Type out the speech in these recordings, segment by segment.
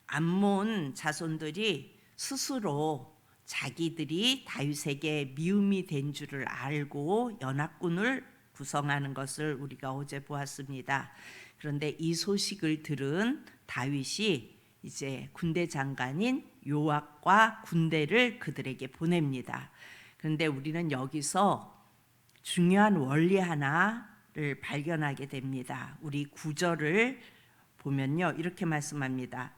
암몬 자손들이 스스로 자기들이 다윗에게 미움이 된 줄을 알고 연합군을 구성하는 것을 우리가 어제 보았습니다. 그런데 이 소식을 들은 다윗이 이제 군대 장관인 요압과 군대를 그들에게 보냅니다. 그런데 우리는 여기서 중요한 원리 하나를 발견하게 됩니다. 우리 9절을 보면요, 이렇게 말씀합니다.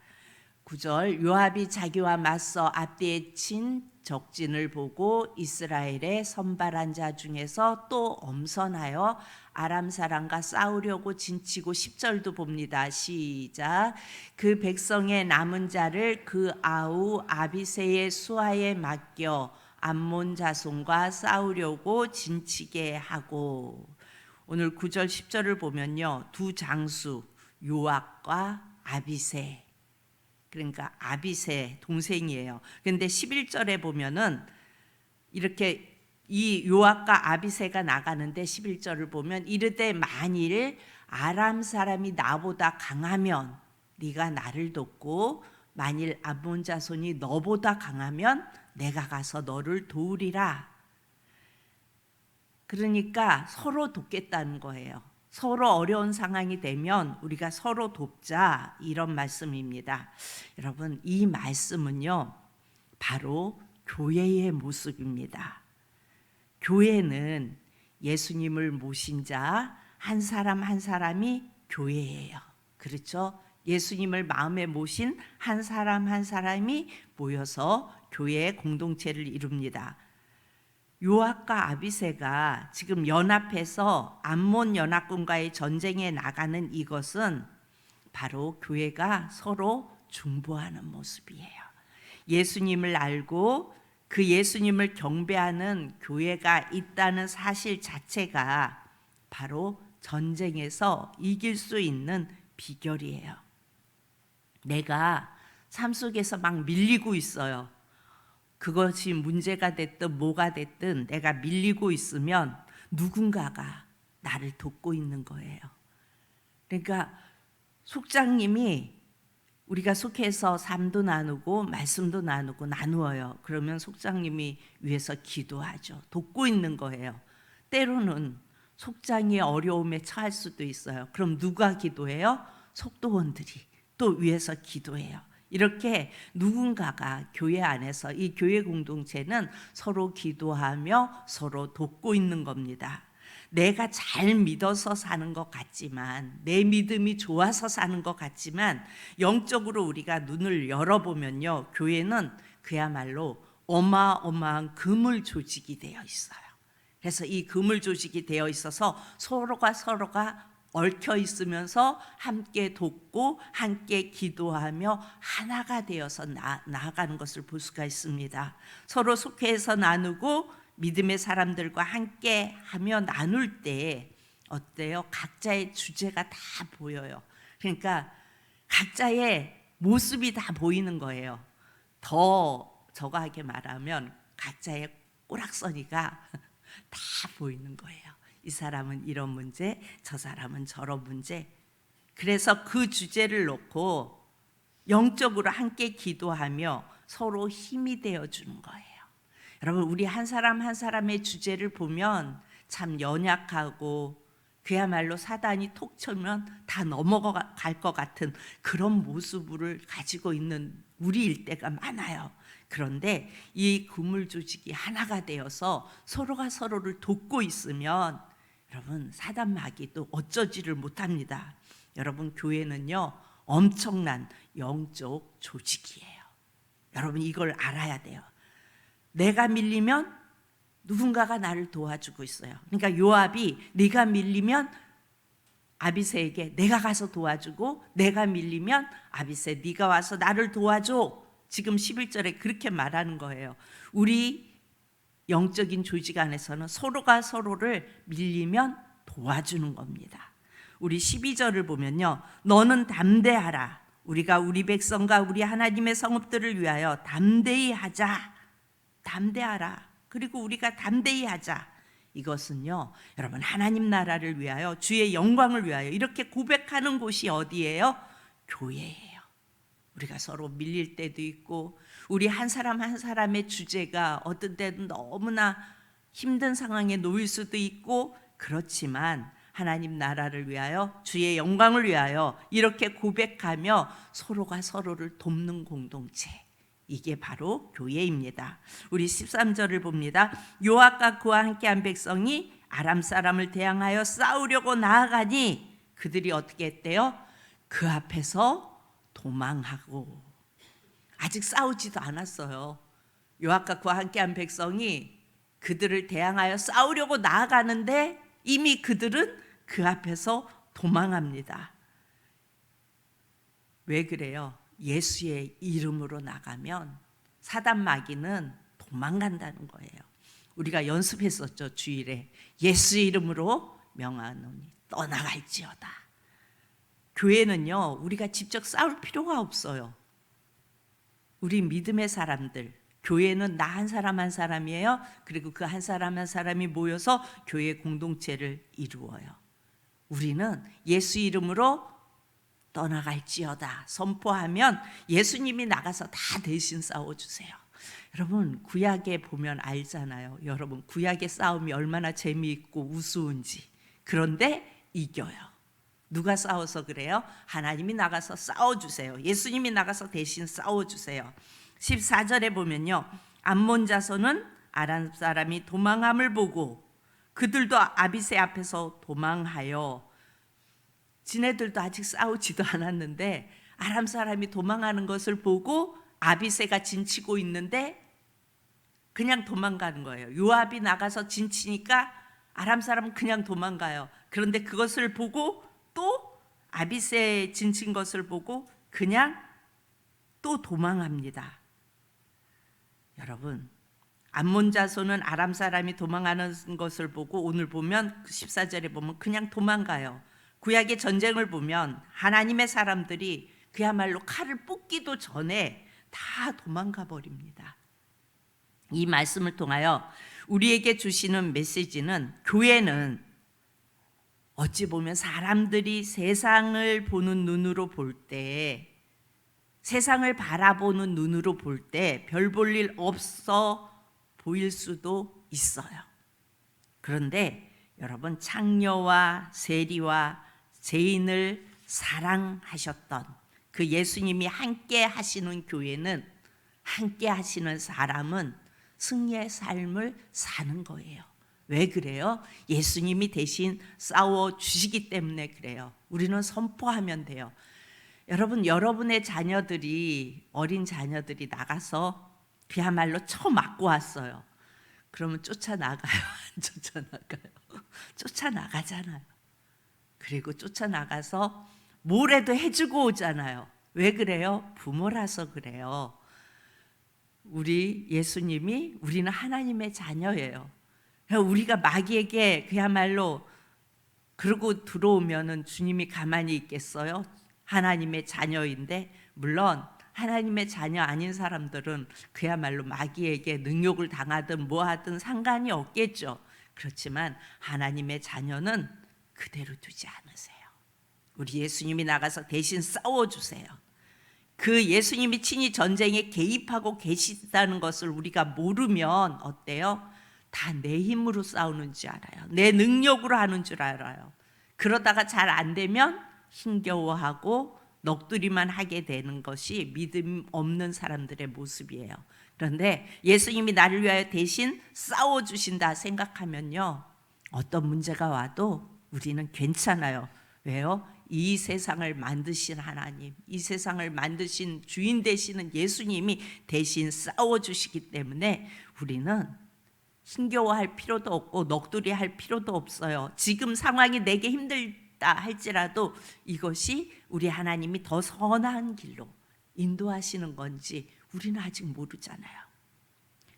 9절, 요압이 자기와 맞서 앞뒤에 친 적진을 보고 이스라엘의 선발한 자 중에서 또 엄선하여 아람 사람과 싸우려고 진치고 10절도 봅니다. 시작. 그 백성의 남은 자를 그 아우 아비새의 수하에 맡겨 암몬 자손과 싸우려고 진치게 하고. 오늘 9절 10절을 보면요, 두 장수 요압과 아비새, 그러니까 아비새 동생이에요. 그런데 11절에 보면은 이렇게 이 요압과 아비새가 나가는데 11절을 보면 이르되 만일 아람 사람이 나보다 강하면 네가 나를 돕고 만일 암몬 자손이 너보다 강하면 내가 가서 너를 도우리라. 그러니까 서로 돕겠다는 거예요. 서로 어려운 상황이 되면 우리가 서로 돕자, 이런 말씀입니다. 여러분, 이 말씀은요 바로 교회의 모습입니다. 교회는 예수님을 모신 자 한 사람 한 사람이 교회예요. 그렇죠? 예수님을 마음에 모신 한 사람 한 사람이 모여서 교회의 공동체를 이룹니다. 요압과 아비새가 지금 연합해서 암몬 연합군과의 전쟁에 나가는 이것은 바로 교회가 서로 중보하는 모습이에요. 예수님을 알고 그 예수님을 경배하는 교회가 있다는 사실 자체가 바로 전쟁에서 이길 수 있는 비결이에요. 내가 삶 속에서 막 밀리고 있어요. 그것이 문제가 됐든 뭐가 됐든 내가 밀리고 있으면 누군가가 나를 돕고 있는 거예요. 그러니까 속장님이 우리가 속해서 삶도 나누고 말씀도 나누고 나누어요. 그러면 속장님이 위해서 기도하죠. 돕고 있는 거예요. 때로는 속장이 어려움에 처할 수도 있어요. 그럼 누가 기도해요? 속도원들이 또 위해서 기도해요. 이렇게 누군가가 교회 안에서, 이 교회 공동체는 서로 기도하며 서로 돕고 있는 겁니다. 내가 잘 믿어서 사는 것 같지만, 내 믿음이 좋아서 사는 것 같지만, 영적으로 우리가 눈을 열어보면요, 교회는 그야말로 어마어마한 그물 조직이 되어 있어요. 그래서 이 그물 조직이 되어 있어서 서로가 얽혀 있으면서 함께 돕고 함께 기도하며 하나가 되어서 나아가는 것을 볼 수가 있습니다. 서로 속해서 나누고 믿음의 사람들과 함께 하며 나눌 때 어때요? 각자의 주제가 다 보여요. 그러니까 각자의 모습이 다 보이는 거예요. 더 정확하게 말하면 각자의 꼬락서니가 다 보이는 거예요. 이 사람은 이런 문제, 저 사람은 저런 문제. 그래서 그 주제를 놓고 영적으로 함께 기도하며 서로 힘이 되어주는 거예요. 여러분, 우리 한 사람 한 사람의 주제를 보면 참 연약하고 그야말로 사단이 톡 쳐면 다 넘어갈 것 같은 그런 모습을 가지고 있는 우리일 때가 많아요. 그런데 이 그물 조직이 하나가 되어서 서로가 서로를 돕고 있으면 여러분, 사단 마귀도 어쩌지를 못합니다. 여러분, 교회는요 엄청난 영적 조직이에요. 여러분, 이걸 알아야 돼요. 내가 밀리면 누군가가 나를 도와주고 있어요. 그러니까 요압이 네가 밀리면 아비새에게 내가 가서 도와주고, 내가 밀리면 아비새 네가 와서 나를 도와줘. 지금 11절에 그렇게 말하는 거예요. 우리 영적인 조직 안에서는 서로가 서로를 밀리면 도와주는 겁니다. 우리 12절을 보면요, 너는 담대하라. 우리가 우리 백성과 우리 하나님의 성읍들을 위하여 담대히 하자. 담대하라. 그리고 우리가 담대히 하자. 이것은요, 여러분, 하나님 나라를 위하여, 주의 영광을 위하여 이렇게 고백하는 곳이 어디예요? 교회예요. 우리가 서로 밀릴 때도 있고, 우리 한 사람 한 사람의 주제가 어떤 때는 너무나 힘든 상황에 놓일 수도 있고, 그렇지만 하나님 나라를 위하여, 주의 영광을 위하여 이렇게 고백하며 서로가 서로를 돕는 공동체, 이게 바로 교회입니다. 우리 13절을 봅니다. 요압과 그와 함께한 백성이 아람 사람을 대항하여 싸우려고 나아가니 그들이 어떻게 했대요? 그 앞에서 도망하고. 아직 싸우지도 않았어요. 요압과 그와 함께한 백성이 그들을 대항하여 싸우려고 나아가는데 이미 그들은 그 앞에서 도망합니다. 왜 그래요? 예수의 이름으로 나가면 사단 마귀는 도망간다는 거예요. 우리가 연습했었죠. 주일에 예수의 이름으로 명하노니 떠나갈지어다. 교회는요, 우리가 직접 싸울 필요가 없어요. 우리 믿음의 사람들, 교회는 나 한 사람 한 사람이에요. 그리고 그 한 사람 한 사람이 모여서 교회 공동체를 이루어요. 우리는 예수 이름으로 떠나갈지어다 선포하면 예수님이 나가서 다 대신 싸워주세요. 여러분, 구약에 보면 알잖아요. 여러분, 구약의 싸움이 얼마나 재미있고 우스운지. 그런데 이겨요. 누가 싸워서 그래요? 하나님이 나가서 싸워주세요. 예수님이 나가서 대신 싸워주세요. 14절에 보면요, 암몬 자손은 아람 사람이 도망함을 보고 그들도 아비새 앞에서 도망하여, 지네들도 아직 싸우지도 않았는데 아람 사람이 도망하는 것을 보고 아비새가 진치고 있는데 그냥 도망가는 거예요. 요압이 나가서 진치니까 아람 사람은 그냥 도망가요. 그런데 그것을 보고 또 아비새 진친 것을 보고 그냥 또 도망합니다. 여러분, 암몬 자손은 아람 사람이 도망하는 것을 보고 오늘 보면 14절에 보면 그냥 도망가요. 구약의 전쟁을 보면 하나님의 사람들이 그야말로 칼을 뽑기도 전에 다 도망가 버립니다. 이 말씀을 통하여 우리에게 주시는 메시지는, 교회는 어찌 보면 사람들이 세상을 보는 눈으로 볼 때, 세상을 바라보는 눈으로 볼 때 별 볼 일 없어 보일 수도 있어요. 그런데 여러분, 창녀와 세리와 죄인을 사랑하셨던 그 예수님이 함께 하시는 교회는, 함께 하시는 사람은 승리의 삶을 사는 거예요. 왜 그래요? 예수님이 대신 싸워주시기 때문에 그래요. 우리는 선포하면 돼요. 여러분, 여러분의 자녀들이, 어린 자녀들이 나가서 그야말로 쳐맞고 왔어요. 그러면 쫓아나가요? 안 쫓아나가요? 쫓아나가잖아요. 그리고 쫓아나가서 뭐라도 해주고 오잖아요. 왜 그래요? 부모라서 그래요. 우리 예수님이, 우리는 하나님의 자녀예요. 우리가 마귀에게 그야말로 그러고 들어오면은 주님이 가만히 있겠어요? 하나님의 자녀인데, 물론 하나님의 자녀 아닌 사람들은 그야말로 마귀에게 능욕을 당하든 뭐하든 상관이 없겠죠. 그렇지만 하나님의 자녀는 그대로 두지 않으세요. 우리 예수님이 나가서 대신 싸워주세요. 그 예수님이 친히 전쟁에 개입하고 계시다는 것을 우리가 모르면 어때요? 다 내 힘으로 싸우는 줄 알아요. 내 능력으로 하는 줄 알아요. 그러다가 잘 안 되면 힘겨워하고 넋두리만 하게 되는 것이 믿음 없는 사람들의 모습이에요. 그런데 예수님이 나를 위하여 대신 싸워주신다 생각하면요, 어떤 문제가 와도 우리는 괜찮아요. 왜요? 이 세상을 만드신 하나님, 이 세상을 만드신 주인 되시는 예수님이 대신 싸워주시기 때문에 우리는 힘겨워할 필요도 없고 넋두리 할 필요도 없어요. 지금 상황이 내게 힘들다 할지라도 이것이 우리 하나님이 더 선한 길로 인도하시는 건지 우리는 아직 모르잖아요.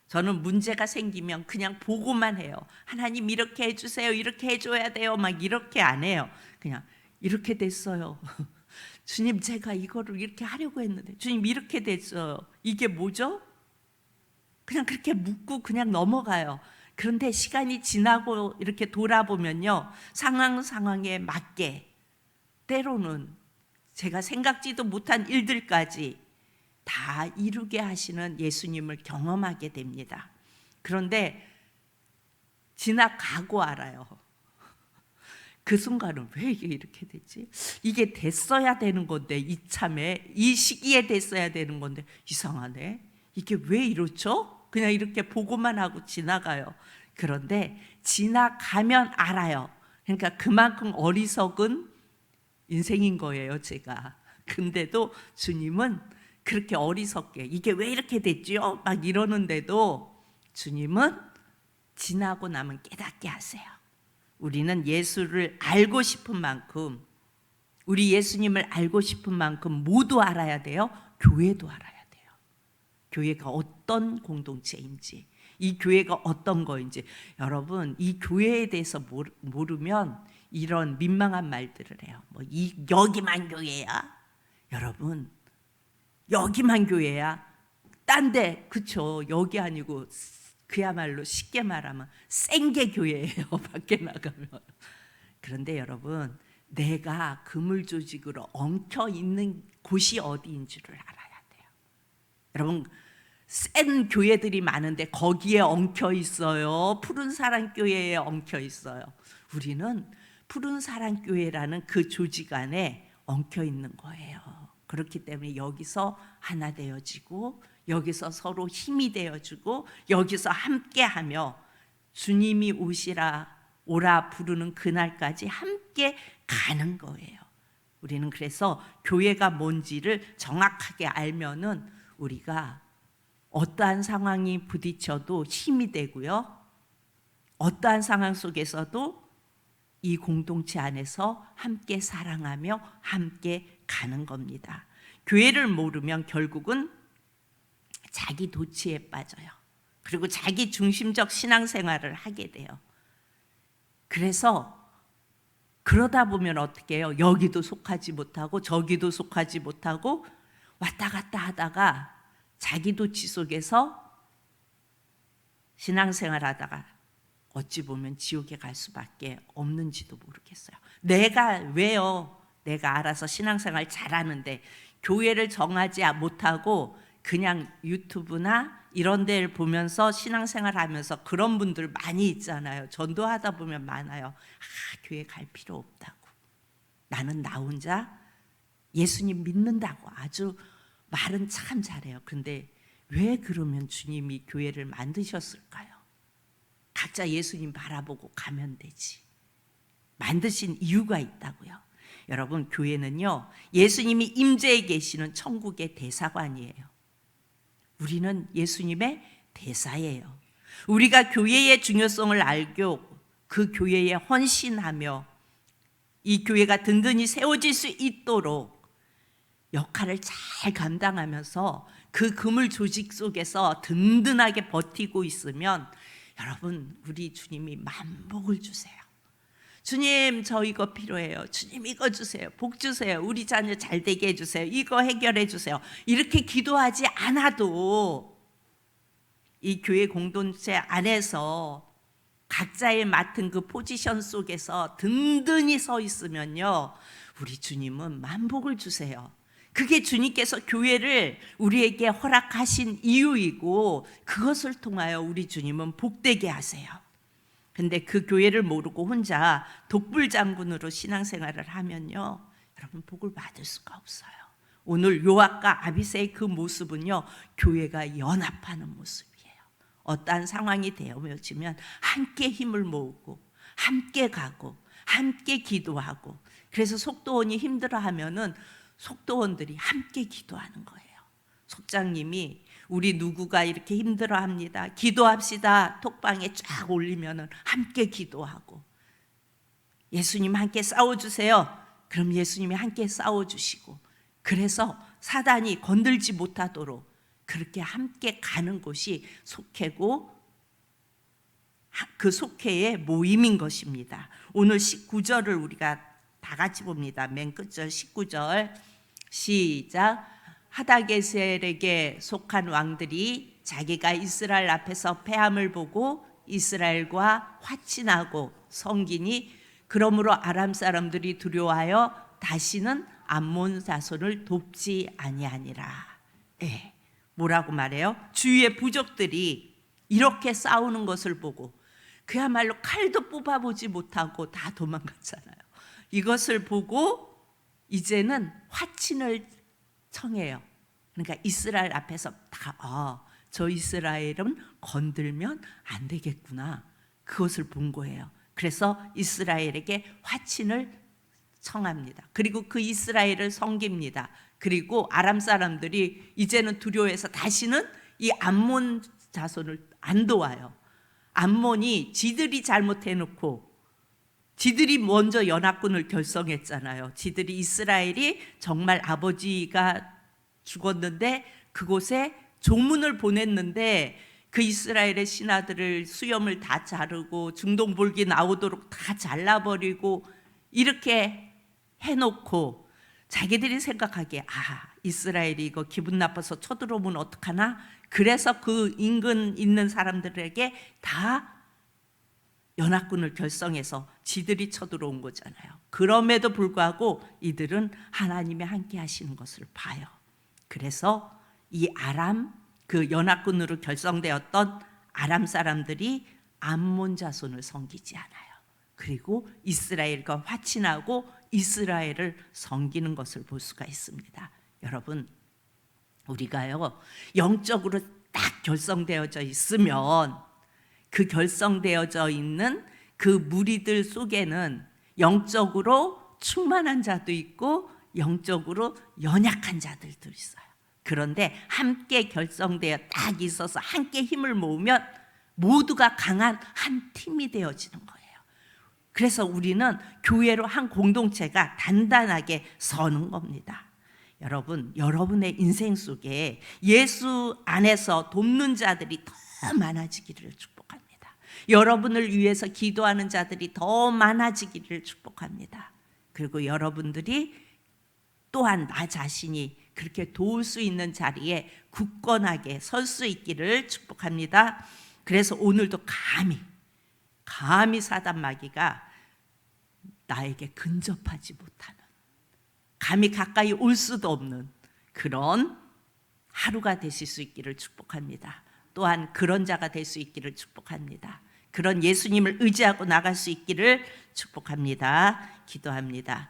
저는 문제가 생기면 그냥 보고만 해요. 하나님 이렇게 해주세요, 이렇게 해줘야 돼요, 막 이렇게 안 해요. 그냥 이렇게 됐어요. 주님, 제가 이거를 이렇게 하려고 했는데 주님 이렇게 됐어요. 이게 뭐죠? 그냥 그렇게 묻고 그냥 넘어가요. 그런데 시간이 지나고 이렇게 돌아보면요, 상황에 맞게 때로는 제가 생각지도 못한 일들까지 다 이루게 하시는 예수님을 경험하게 됩니다. 그런데 지나가고 알아요. 그 순간은 왜 이게 이렇게 됐지? 이게 됐어야 되는 건데, 이참에 이 시기에 됐어야 되는 건데 이상하네. 이게 왜 이렇죠? 그냥 이렇게 보고만 하고 지나가요. 그런데 지나가면 알아요. 그러니까 그만큼 어리석은 인생인 거예요, 제가. 근데도 주님은 그렇게 어리석게 이게 왜 이렇게 됐지요? 막 이러는데도 주님은 지나고 나면 깨닫게 하세요. 우리는 예수를 알고 싶은 만큼, 우리 예수님을 알고 싶은 만큼 모두 알아야 돼요. 교회도 알아야 돼요. 교회가 어떤 공동체인지, 이 교회가 어떤 거인지. 여러분, 이 교회에 대해서 모르면 이런 민망한 말들을 해요. 여기만 교회야? 여러분, 여기만 교회야? 딴데, 그쵸? 여기 아니고 그야말로 쉽게 말하면 생계 교회예요. 밖에 나가면. 그런데 여러분, 내가 그물 조직으로 엉켜 있는 곳이 어디인 줄을 알아야 돼요. 여러분, 센 교회들이 많은데 거기에 엉켜 있어요? 푸른 사랑 교회에 엉켜 있어요? 우리는 푸른 사랑 교회라는 그 조직 안에 엉켜 있는 거예요. 그렇기 때문에 여기서 하나 되어지고, 여기서 서로 힘이 되어주고, 여기서 함께하며 주님이 오라 부르는 그날까지 함께 가는 거예요. 우리는 그래서 교회가 뭔지를 정확하게 알면은 우리가 어떠한 상황이 부딪혀도 힘이 되고요, 어떠한 상황 속에서도 이 공동체 안에서 함께 사랑하며 함께 가는 겁니다. 교회를 모르면 결국은 자기 도취에 빠져요. 그리고 자기 중심적 신앙생활을 하게 돼요. 그래서 그러다 보면 어떻게 해요? 여기도 속하지 못하고 저기도 속하지 못하고 왔다 갔다 하다가 자기 도취 속에서 신앙생활 하다가 어찌 보면 지옥에 갈 수밖에 없는지도 모르겠어요. 내가 알아서 신앙생활 잘하는데 교회를 정하지 못하고 그냥 유튜브나 이런 데를 보면서 신앙생활 하면서 그런 분들 많이 있잖아요. 전도하다 보면 많아요. 교회 갈 필요 없다고. 나는 나 혼자 예수님 믿는다고 아주 말은 참 잘해요. 근데 왜 그러면 주님이 교회를 만드셨을까요? 각자 예수님 바라보고 가면 되지. 만드신 이유가 있다고요. 여러분, 교회는요, 예수님이 임재해 계시는 천국의 대사관이에요. 우리는 예수님의 대사예요. 우리가 교회의 중요성을 알고 그 교회에 헌신하며 이 교회가 든든히 세워질 수 있도록 역할을 잘 감당하면서 그 그물 조직 속에서 든든하게 버티고 있으면 여러분, 우리 주님이 만복을 주세요. 주님, 저 이거 필요해요. 주님, 이거 주세요. 복 주세요. 우리 자녀 잘 되게 해주세요. 이거 해결해 주세요. 이렇게 기도하지 않아도 이 교회 공동체 안에서 각자의 맡은 그 포지션 속에서 든든히 서 있으면요, 우리 주님은 만복을 주세요. 그게 주님께서 교회를 우리에게 허락하신 이유이고, 그것을 통하여 우리 주님은 복되게 하세요. 근데 그 교회를 모르고 혼자 독불장군으로 신앙생활을 하면요, 여러분, 복을 받을 수가 없어요. 오늘 요압과 아비새의 그 모습은요, 교회가 연합하는 모습이에요. 어떠한 상황이 되어지면 함께 힘을 모으고 함께 가고 함께 기도하고, 그래서 속도원이 힘들어하면은 속도원들이 함께 기도하는 거예요. 속장님이 우리 누구가 이렇게 힘들어합니다, 기도합시다 톡방에 쫙 올리면은 함께 기도하고, 예수님 함께 싸워주세요, 그럼 예수님이 함께 싸워주시고, 그래서 사단이 건들지 못하도록 그렇게 함께 가는 곳이 속회고 그 속회의 모임인 것입니다. 오늘 19절을 우리가 다 같이 봅니다. 맨 끝절 19절 시작. 하다게셀에게 속한 왕들이 자기가 이스라엘 앞에서 패함을 보고 이스라엘과 화친하고 성기니, 그러므로 아람 사람들이 두려워하여 다시는 암몬 자손을 돕지 아니하니라. 예, 뭐라고 말해요? 주위의 부족들이 이렇게 싸우는 것을 보고 그야말로 칼도 뽑아보지 못하고 다 도망갔잖아요. 이것을 보고 이제는 화친을 청해요. 그러니까 이스라엘 앞에서 다 저 이스라엘은 건들면 안 되겠구나. 그것을 본 거예요. 그래서 이스라엘에게 화친을 청합니다. 그리고 그 이스라엘을 섬깁니다. 그리고 아람 사람들이 이제는 두려워해서 다시는 이 암몬 자손을 안 도와요. 암몬이 지들이 잘못해놓고 지들이 먼저 연합군을 결성했잖아요. 지들이 이스라엘이 정말 아버지가 죽었는데 그곳에 조문을 보냈는데 그 이스라엘의 신하들을 수염을 다 자르고 중동볼기 나오도록 다 잘라버리고 이렇게 해놓고 자기들이 생각하기에 이스라엘이 이거 기분 나빠서 쳐들어오면 어떡하나? 그래서 그 인근 있는 사람들에게 다 연합군을 결성해서 지들이 쳐들어온 거잖아요. 그럼에도 불구하고 이들은 하나님이 함께 하시는 것을 봐요. 그래서 이 아람 그 연합군으로 결성되었던 아람 사람들이 암몬 자손을 섬기지 않아요. 그리고 이스라엘과 화친하고 이스라엘을 섬기는 것을 볼 수가 있습니다. 여러분, 우리가요 영적으로 딱 결성되어져 있으면 그 결성되어져 있는 그 무리들 속에는 영적으로 충만한 자도 있고 영적으로 연약한 자들도 있어요. 그런데 함께 결성되어 딱 있어서 함께 힘을 모으면 모두가 강한 한 팀이 되어지는 거예요. 그래서 우리는 교회로 한 공동체가 단단하게 서는 겁니다. 여러분, 여러분의 인생 속에 예수 안에서 돕는 자들이 더 많아지기를 축복합니다. 여러분을 위해서 기도하는 자들이 더 많아지기를 축복합니다. 그리고 여러분들이 또한 나 자신이 그렇게 도울 수 있는 자리에 굳건하게 설 수 있기를 축복합니다. 그래서 오늘도 감히 사단 마귀가 나에게 근접하지 못하는, 감히 가까이 올 수도 없는 그런 하루가 되실 수 있기를 축복합니다. 또한 그런 자가 될 수 있기를 축복합니다. 그런 예수님을 의지하고 나갈 수 있기를 축복합니다. 기도합니다.